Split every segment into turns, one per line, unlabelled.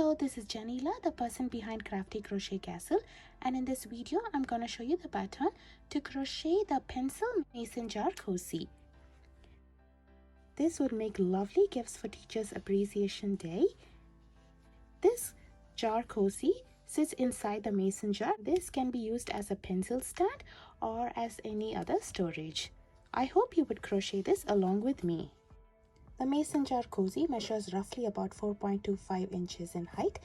Hello, this is Janila, the person behind Crafty Crochet Castle, and in this video I'm going to show you the pattern to crochet the pencil mason jar cozy. This would make lovely gifts for Teachers Appreciation Day. This jar cozy sits inside the mason jar. This can be used as a pencil stand or as any other storage. I hope you would crochet this along with me. The mason jar cozy measures roughly about 4.25 inches in height.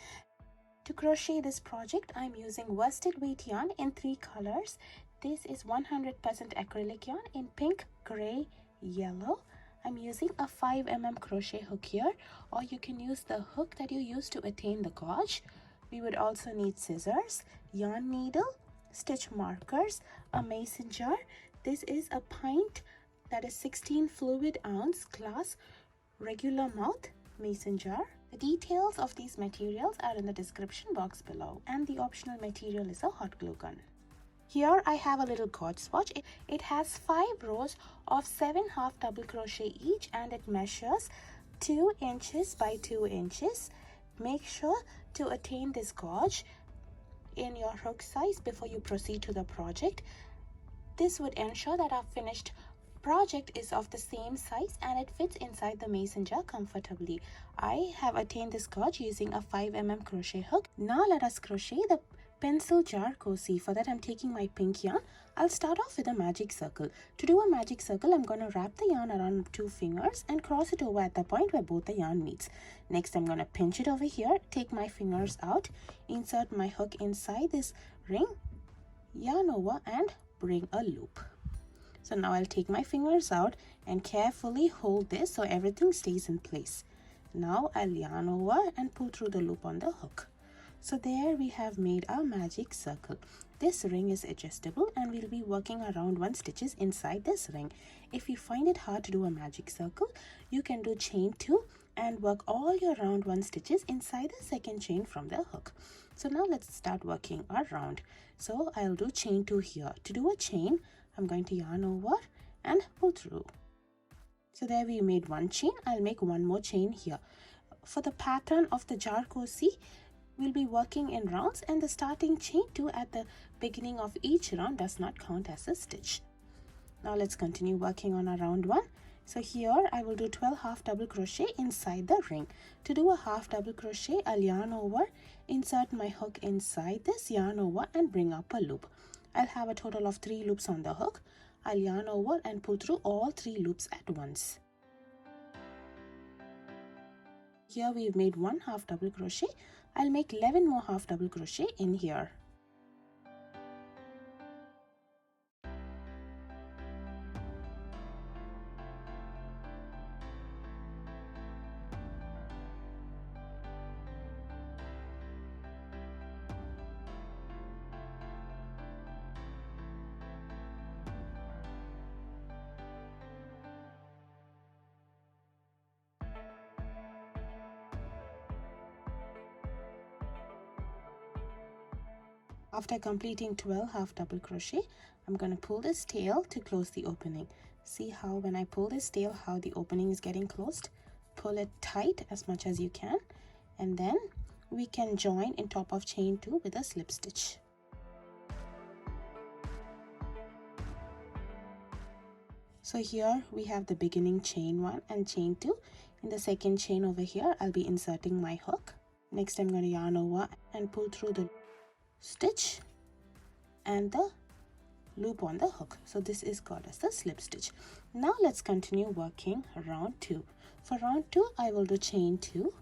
To crochet this project, I'm using worsted weight yarn in 3 colors. This is 100% acrylic yarn in pink, gray, yellow. I'm using a 5 mm crochet hook here, or you can use the hook that you use to attain the gauge. We would also need scissors, yarn needle, stitch markers, a mason jar. This is a pint, that is 16 fluid ounce glass regular mouth mason jar. The details of these materials are in the description box below, and the optional material is a hot glue gun. Here I have a little gauge swatch. It has 5 rows of 7 half double crochet each, and it measures 2 inches by 2 inches. Make sure to attain this gauge in your hook size before you proceed to the project. This would ensure that our finished project is of the same size and it fits inside the mason jar comfortably. I have attained this gauge using a 5 mm crochet hook. Now let us crochet the pencil jar cozy. For that I'm taking my pink yarn. I'll start off with a magic circle. To do a magic circle, I'm going to wrap the yarn around 2 fingers and cross it over at the point where both the yarn meets. Next I'm going to pinch it over here, take my fingers out, insert my hook inside this ring, yarn over and bring a loop. So now I'll take my fingers out and carefully hold this so everything stays in place. Now I'll yarn over and pull through the loop on the hook. So there we have made our magic circle. This ring is adjustable and we'll be working around 1 stitches inside this ring. If you find it hard to do a magic circle, you can do chain 2 and work all your round 1 stitches inside the second chain from the hook. So now let's start working our round. So I'll do chain 2 here. To do a chain, I'm going to yarn over and pull through. So there we made 1 chain. I'll make 1 more chain here. For the pattern of the jar cozy, we'll be working in rounds, and the starting chain 2 at the beginning of each round does not count as a stitch. Now let's continue working on our round 1. So here I will do 12 half double crochet inside the ring. To do a half double crochet, I'll yarn over, insert my hook inside this, yarn over and bring up a loop. I'll have a total of 3 loops on the hook. I'll yarn over and pull through all 3 loops at once. Here we've made 1 half double crochet. I'll make 11 more half double crochet in here. After completing 12 half double crochet, I'm going to pull this tail to close the opening. See how when I pull this tail, how the opening is getting closed? Pull it tight as much as you can, and then we can join in top of chain 2 with a slip stitch. So here we have the beginning chain 1 and chain 2. In the second chain over here, I'll be inserting my hook. Next I'm going to yarn over and pull through the stitch and the loop on the hook. So this is called as the slip stitch. Now let's continue working round 2. For round 2, I will do chain 2.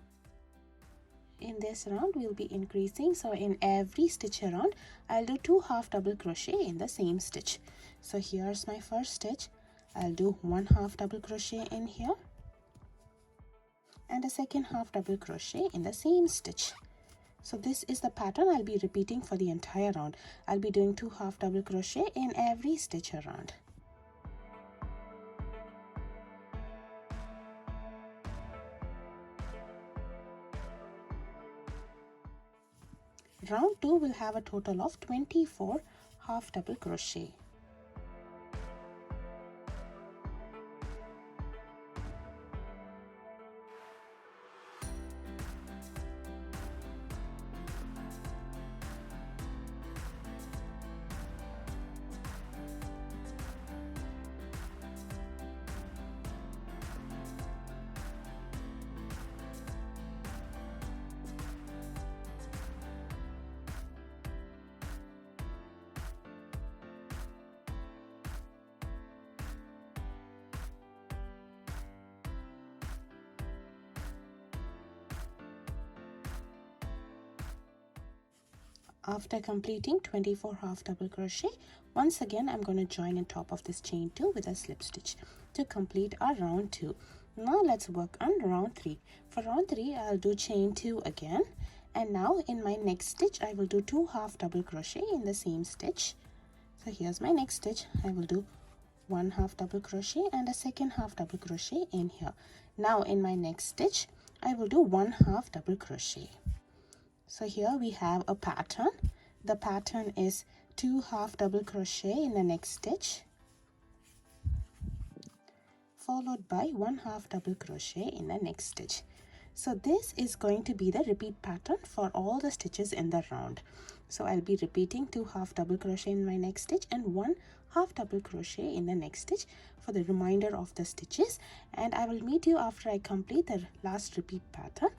In this round we'll be increasing, so in every stitch around I'll do 2 half double crochet in the same stitch. So here's my first stitch. I'll do 1 half double crochet in here and a second half double crochet in the same stitch. So this is the pattern I'll be repeating for the entire round. I'll be doing 2 half double crochet in every stitch around. Round 2 will have a total of 24 half double crochet. After completing 24 half double crochet, once again I'm going to join on top of this chain 2 with a slip stitch to complete our round 2. Now let's work on round 3. For round 3 I'll do chain 2 again, and now in my next stitch I will do 2 half double crochet in the same stitch. So here's my next stitch. I will do 1 half double crochet and a second half double crochet in here. Now in my next stitch I will do 1 half double crochet. So here we have a pattern. The pattern is 2 half double crochet in the next stitch, followed by 1 half double crochet in the next stitch. So this is going to be the repeat pattern for all the stitches in the round. So I'll be repeating 2 half double crochet in my next stitch and 1 half double crochet in the next stitch for the remainder of the stitches, and I will meet you after I complete the last repeat pattern.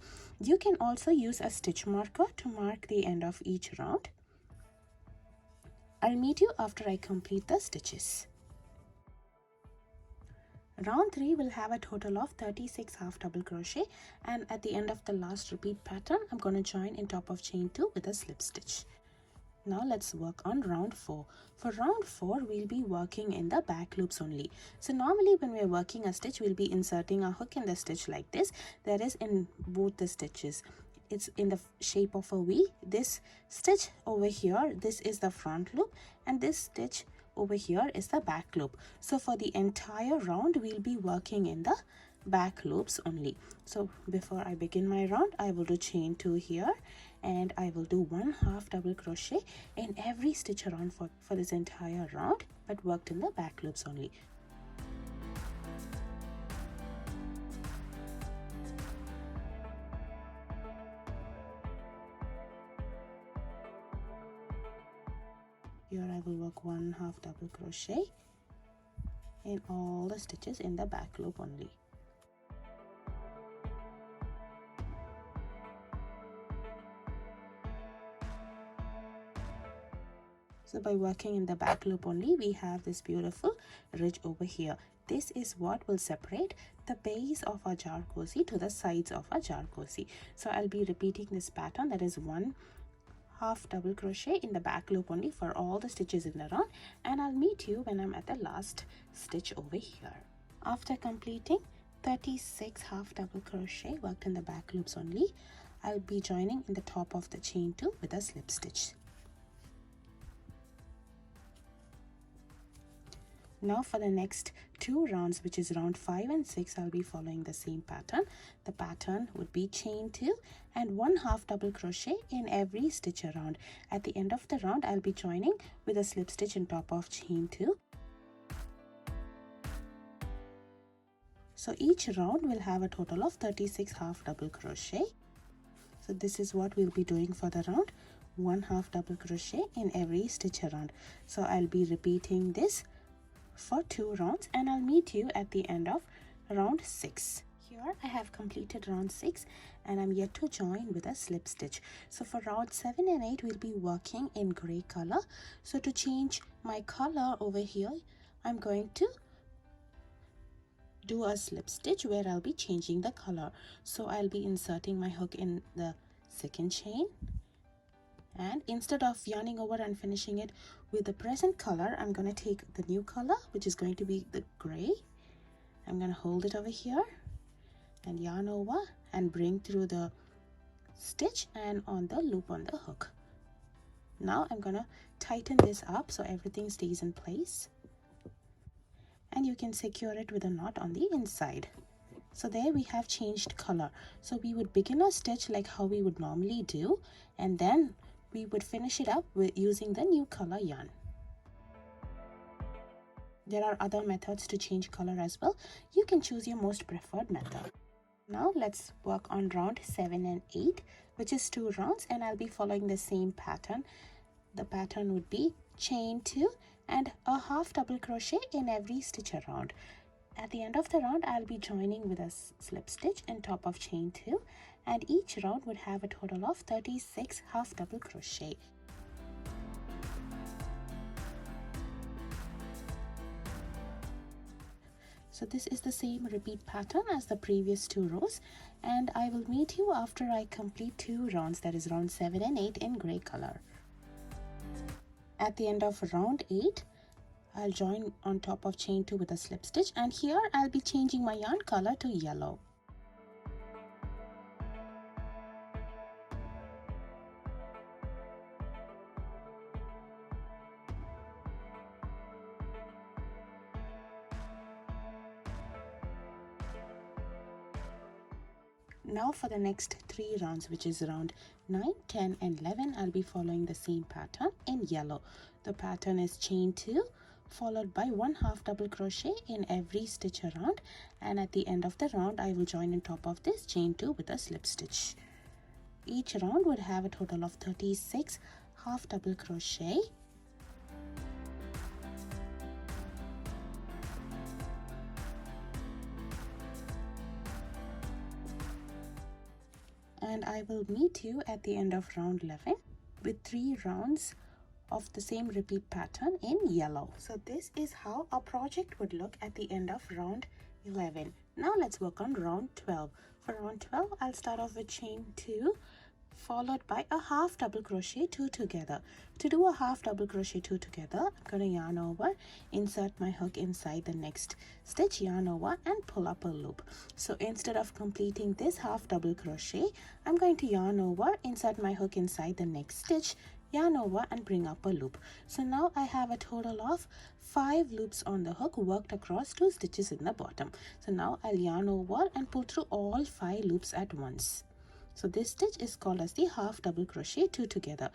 You can also use a stitch marker to mark the end of each round. I'll meet you after I complete the stitches. Round 3 will have a total of 36 half double crochet, and at the end of the last repeat pattern I'm going to join in top of chain 2 with a slip stitch. Now let's work on round 4. For round 4 we'll be working in the back loops only. So normally when we're working a stitch we'll be inserting a hook in the stitch like this. That is in both the stitches. It's in the shape of a V. This stitch over here, this is the front loop, and this stitch over here is the back loop. So for the entire round we'll be working in the back loops only. So before I begin my round I will do chain 2 here, and I will do 1 half double crochet in every stitch around for this entire round, but worked in the back loops only. Here I will work 1 half double crochet in all the stitches in the back loop only. So by working in the back loop only, we have this beautiful ridge over here. This is what will separate the base of our jar cozy to the sides of our jar cozy. So I'll be repeating this pattern, that is 1 half double crochet in the back loop only for all the stitches in the round, and I'll meet you when I'm at the last stitch over here. After completing 36 half double crochet worked in the back loops only, I'll be joining in the top of the chain 2 with a slip stitch. Now for the next 2 rounds, which is round 5 and 6, I'll be following the same pattern. The pattern would be chain 2 and 1 half double crochet in every stitch around. At the end of the round, I'll be joining with a slip stitch on top of chain 2. So each round will have a total of 36 half double crochet. So this is what we'll be doing for the round. 1 half double crochet in every stitch around. So I'll be repeating this for 2 rounds, and I'll meet you at the end of round 6. Here I have completed round 6 and I'm yet to join with a slip stitch. So for round 7 and 8 we'll be working in gray color. So to change my color over here, I'm going to do a slip stitch where I'll be changing the color. So I'll be inserting my hook in the second chain, and instead of yarning over and finishing it with the present color, I'm going to take the new color, which is going to be the gray. I'm going to hold it over here and yarn over and bring through the stitch and on the loop on the hook. Now I'm going to tighten this up so everything stays in place, and you can secure it with a knot on the inside. So there we have changed color. So we would begin our stitch like how we would normally do, and then we would finish it up with using the new color yarn. There are other methods to change color as well. You can choose your most preferred method. Now let's work on round 7 and 8, which is 2 rounds, and I'll be following the same pattern. The pattern would be chain 2 and a half double crochet in every stitch around. At the end of the round, I'll be joining with a slip stitch on top of chain 2, and each round would have a total of 36 half double crochet. So this is the same repeat pattern as the previous 2 rows, and I will meet you after I complete 2 rounds, that is round 7 and 8 in gray color. At the end of round 8, I'll join on top of chain 2 with a slip stitch, and here I'll be changing my yarn color to yellow. Now for the next 3 rounds, which is round 9, 10 and 11, I'll be following the same pattern in yellow. The pattern is chain 2 followed by 1 half double crochet in every stitch around, and at the end of the round I will join on top of this chain 2 with a slip stitch. Each round would have a total of 36 half double crochet. And I will meet you at the end of round 11 with 3 rounds of the same repeat pattern in yellow. So this is how our project would look at the end of round 11. Now let's work on round 12. For round 12, I'll start off with chain 2 followed by a half double crochet 2 together. To do a half double crochet 2 together, I'm going to yarn over, insert my hook inside the next stitch, yarn over and pull up a loop. So instead of completing this half double crochet, I'm going to yarn over, insert my hook inside the next stitch, yarn over and bring up a loop. So now I have a total of 5 loops on the hook worked across 2 stitches in the bottom. So now I'll yarn over and pull through all 5 loops at once. So this stitch is called as the half double crochet 2 together.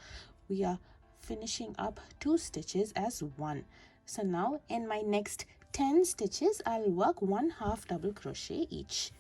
We are finishing up 2 stitches as 1. So now in my next 10 stitches, I'll work 1 half double crochet each.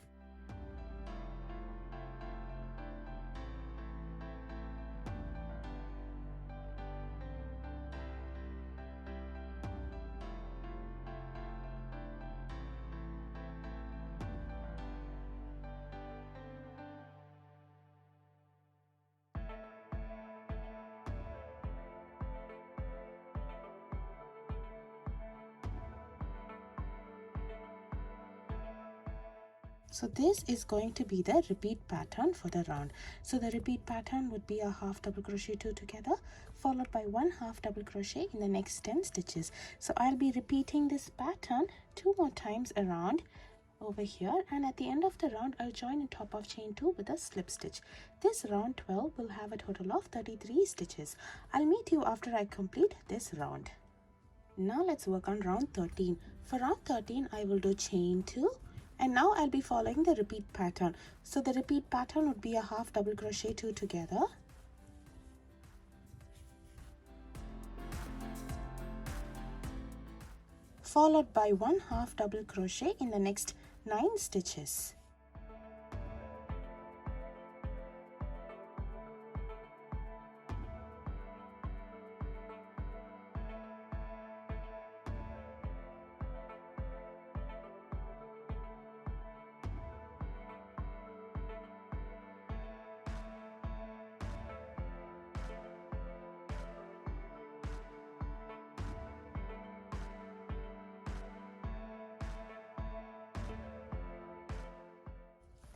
So this is going to be the repeat pattern for the round. So the repeat pattern would be a half double crochet 2 together followed by 1 half double crochet in the next 10 stitches. So I'll be repeating this pattern 2 more times around over here, and at the end of the round I'll join on top of chain 2 with a slip stitch. This round 12 will have a total of 33 stitches. I'll meet you after I complete this round. Now let's work on round 13. For round 13, I will do chain 2. And now I'll be following the repeat pattern. So the repeat pattern would be a half double crochet 2 together. Followed by 1 half double crochet in the next 9 stitches.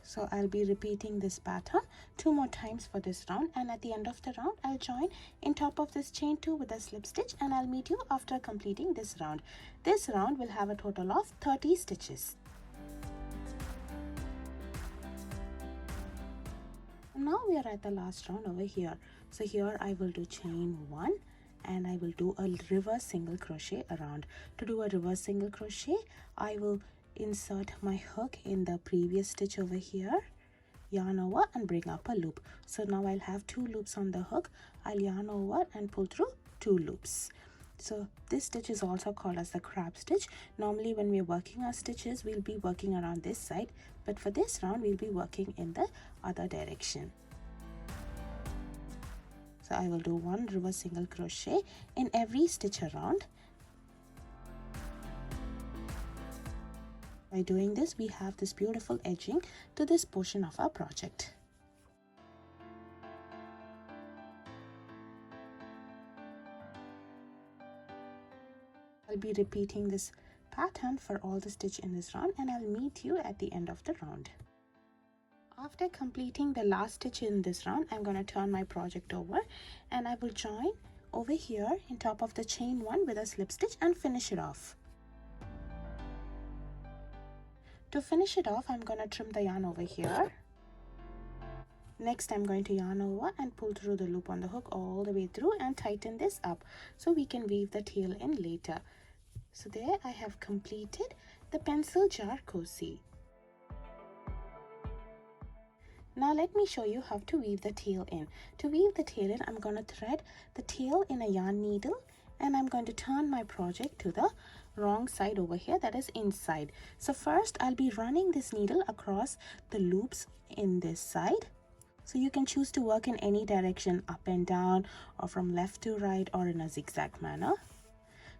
So I'll be repeating this pattern 2 more times for this round, and at the end of the round I'll join in top of this chain 2 with a slip stitch, and I'll meet you after completing this round. This round will have a total of 30 stitches. Now we are at the last round over here. So here I will do chain 1 and I will do a reverse single crochet around. To do a reverse single crochet, I will insert my hook in the previous stitch over here, yarn over and bring up a loop. So now I'll have 2 loops on the hook. I'll yarn over and pull through 2 loops. So this stitch is also called as the crab stitch. Normally when we're working our stitches, we'll be working around this side, but for this round we'll be working in the other direction. So I will do 1 reverse single crochet in every stitch around. By doing this, we have this beautiful edging to this portion of our project. I'll be repeating this pattern for all the stitch in this round, and I'll meet you at the end of the round. After completing the last stitch in this round, I'm going to turn my project over and I will join over here in top of the chain one with a slip stitch and finish it off. To finish it off, I'm going to trim the yarn over here. Next, I'm going to yarn over and pull through the loop on the hook all the way through and tighten this up so we can weave the tail in later. So there I have completed the pencil jar cozy. Now let me show you how to weave the tail in. To weave the tail in, I'm going to thread the tail in a yarn needle and I'm going to turn my project to the wrong side over here, that is inside. So first I'll be running this needle across the loops in this side. So you can choose to work in any direction, up and down or from left to right or in a zigzag manner.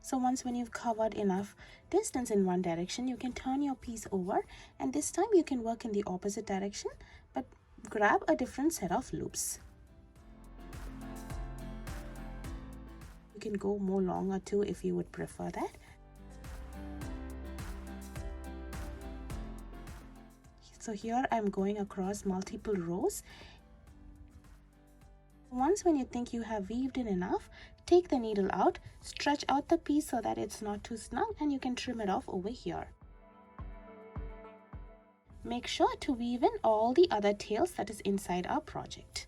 So once when you've covered enough distance in one direction, you can turn your piece over and this time you can work in the opposite direction but grab a different set of loops. You can go more longer too if you would prefer that. So here I'm going across multiple rows. Once when you think you have weaved in enough, take the needle out, stretch out the piece so that it's not too snug and you can trim it off over here. Make sure to weave in all the other tails that is inside our project.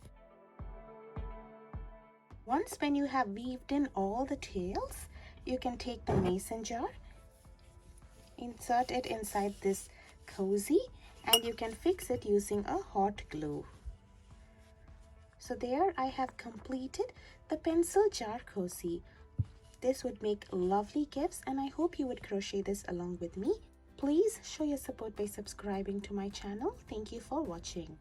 Once when you have weaved in all the tails, you can take the mason jar, insert it inside this cozy and you can fix it using a hot glue. So there I have completed the pencil jar cozy. This would make lovely gifts and I hope you would crochet this along with me. Please show your support by subscribing to my channel. Thank you for watching.